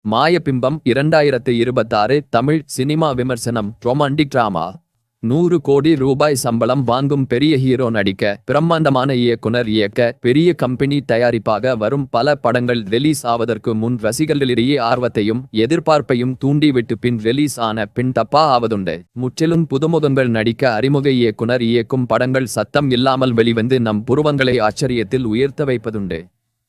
மாயபிம்பம் 2026 Tamil cinema விமர்சனம். Romantic drama. 100 கோடி ரூபாய் சம்பளம் வாங்கும் பெரிய ஹீரோ நடிக்க, பிரம்மாண்டமான இயக்குனர் இயக்க, பெரிய கம்பெனி தயாரிப்பாக வரும் பல படங்கள் ரிலீஸ் ஆவதற்கு முன் ரசிகர்களிடையே ஆர்வத்தையும் எதிர்பார்ப்பையும் தூண்டிவிட்டு பின் ரிலீஸ் ஆன பின் தப்பா ஆவதுண்டு. முற்றிலும் புதுமுகங்கள் நடிக்க அறிமுக இயக்குனர் இயக்கும் படங்கள் சத்தம் இல்லாமல் வெளிவந்து நம் புருவங்களை ஆச்சரியத்தில் உயர்த்த வைப்பதுண்டு.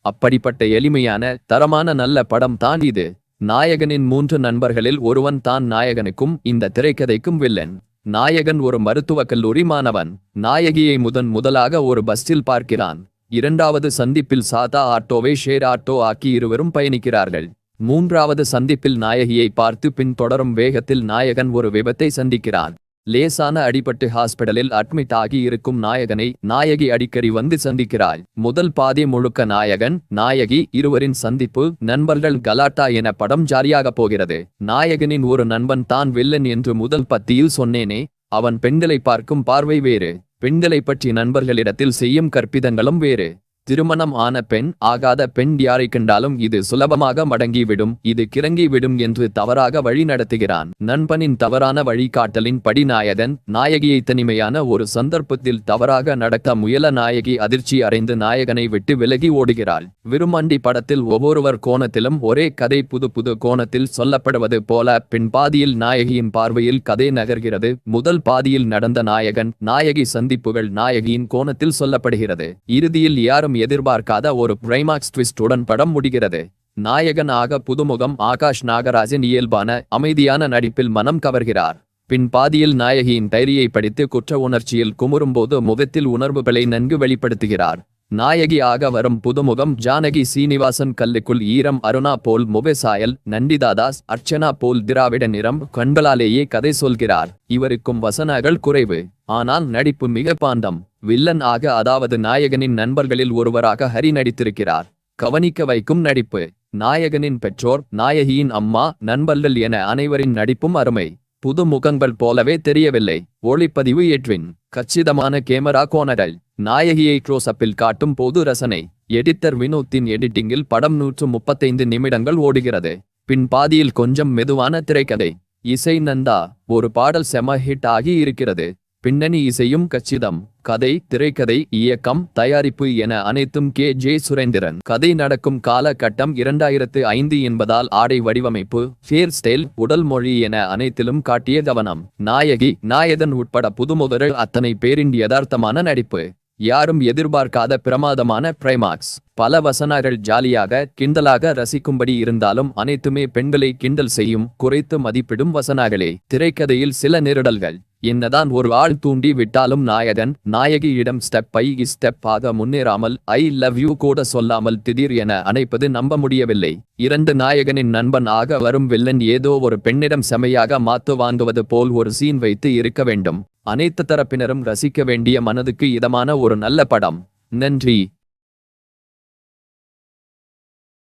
அப்படிப்பட்ட எளிமையான தரமான நல்ல படம் தான் இது. நாயகனின் 3 நண்பர்களில் ஒருவன் தான் நாயகனுக்கும் இந்த திரைக்கதைக்கும் வில்லன். நாயகன் ஒரு மருத்துவக் கல்லூரி மாணவன். நாயகியை முதலாக ஒரு பஸ்ஸில் பார்க்கிறான். இரண்டாவது சந்திப்பில் சாதா ஆட்டோவை ஷேர் ஆட்டோ ஆக்கி இருவரும் பயணிக்கிறார்கள். மூன்றாவது சந்திப்பில் நாயகியை பார்த்து பின் தொடரும் வேகத்தில் நாயகன் ஒரு விபத்தை சந்திக்கிறான். லேசான அடிபட்டு ஹாஸ்பிடலில் அட்மிட் ஆகி இருக்கும் நாயகனை நாயகி அடிக்கடி வந்து சந்திக்கிறாள். முதல் பாதி முழுக்க நாயகன் நாயகி இருவரின் சந்திப்பு, நண்பர்கள், கலாட்டா என படம் ஜாலியாக போகிறது. நாயகனின் ஒரு நண்பன் தான் வில்லன் என்று முதல் பத்தியில் சொன்னேனே, அவன் பெண்களை பார்க்கும் பார்வை வேறு. பெண்களை பற்றி நண்பர்களிடத்தில் செய்யும் கற்பிதங்களும் வேறு. திருமணம் ஆன பெண், ஆகாத பெண் யாரை கண்டாலும் இது சுலபமாக மடங்கிவிடும், இது கிறங்கிவிடும் என்று தவறாக வழி நடத்துகிறான். நண்பனின் தவறான வழிகாட்டலின் படி நாயகன் நாயகியை தனிமையான ஒரு சந்தர்ப்பத்தில் தவறாக நடக்க முயல நாயகி அதிர்ச்சி அடைந்து நாயகனை விட்டு விலகி ஓடுகிறாள். விருமாண்டி படத்தில் ஒவ்வொருவர் கோணத்திலும் ஒரே கதை புது கோணத்தில் சொல்லப்படுவது போல பின் பாதியில் நாயகியின் பார்வையில் கதை நகர்கிறது. முதல் பாதியில் நடந்த நாயகன் நாயகி சந்திப்புகள் நாயகியின் கோணத்தில் சொல்லப்படுகிறது. இறுதியில் யாரும் எதிர்பார்க்காத ஒரு கிளைமாக்ஸ் ட்விஸ்டுடன் படம் முடிகிறது. நாயகன் ஆக புதுமுகம் ஆகாஷ் நாகராஜன் இயல்பான அமைதியான நடிப்பில் மனம் கவர்கிறார். பின் பாதியில் நாயகியின் டைரியை படித்து குற்ற உணர்ச்சியில் குமுறும்போது முகத்தில் உணர்வுகளை நன்கு வெளிப்படுத்துகிறார். நாயகி ஆக வரும் புதுமுகம் ஜானகி சீனிவாசன். கல்லுக்குள் ஈரம். அருணா போல் முகசாயல். நந்திதாதாஸ், அர்ச்சனா போல் திராவிட நிறம். கண்களாலேயே கதை சொல்கிறார். இவருக்கும் வசனங்கள் குறைவு, ஆனால் நடிப்பு மிக பாண்டம். வில்லன் ஆக, அதாவது நாயகனின் நண்பர்களில் ஒருவராக ஹரி நடித்திருக்கிறார். கவனிக்க வைக்கும் நடிப்பு. நாயகனின் பெற்றோர், நாயகியின் அம்மா, நண்பர்கள் என அனைவரின் நடிப்பும் அருமை. புது முகங்கள் போலவே தெரியவில்லை. ஒளிப்பதிவு எட்வின். கச்சிதமான கேமரா கோணங்கள். நாயகியை க்ளோஸ்அப்பில் காட்டும் போது ரசனை. எடிட்டர் வினோத்தின் எடிட்டிங்கில் படம் 135 நிமிடங்கள் ஓடுகிறது. பின் பாதியில் கொஞ்சம் மெதுவான திரைக்கதை. இசை நந்தா. ஒரு பாடல் செம ஹிட் ஆகி இருக்கிறது. பின்னணி இசையும் கச்சிதம். கதை, திரைக்கதை, இயக்கம், தயாரிப்பு என அனைத்தும் கே.ஜே. சுரேந்திரன். கதை நடக்கும் காலகட்டம் 2005 என்பதால் ஆடை வடிவமைப்பு, ஹேர் ஸ்டைல், உடல் மொழி என அனைத்திலும் காட்டிய கவனம். நாயகி நாயகன் உட்பட புதுமுதல் அத்தனை பேரின் யதார்த்தமான நடிப்பு. யாரும் எதிர்பார்க்காத பிரமாதமான கிளைமாக்ஸ். பல வசனங்கள் ஜாலியாக கிண்டலாக ரசிக்கும்படி இருந்தாலும் அனைத்துமே பெண்களை கிண்டல் செய்யும், குறைத்து மதிப்பிடும் வசனங்களே. திரைக்கதையில் சில நெருடல்கள். என்னதான் ஒரு ஆள் தூண்டி விட்டாலும் நாயகன் நாயகியிடம் ஸ்டெப் பை ஸ்டெப் ஆக முன்னேறாமல் ஐ லவ் யூ கூட சொல்லாமல் திடீர் என அணைப்பது நம்ப முடியவில்லை. 2 நாயகனின் நண்பன் ஆக வரும் வில்லன் ஏதோ ஒரு பெண்ணிடம் செமையாக மாத்து வாங்குவது போல் ஒரு சீன் வைத்து இருக்க வேண்டும். அனைத்து தரப்பினரும் ரசிக்க வேண்டிய மனதுக்கு இதமான ஒரு நல்ல படம். நன்றி.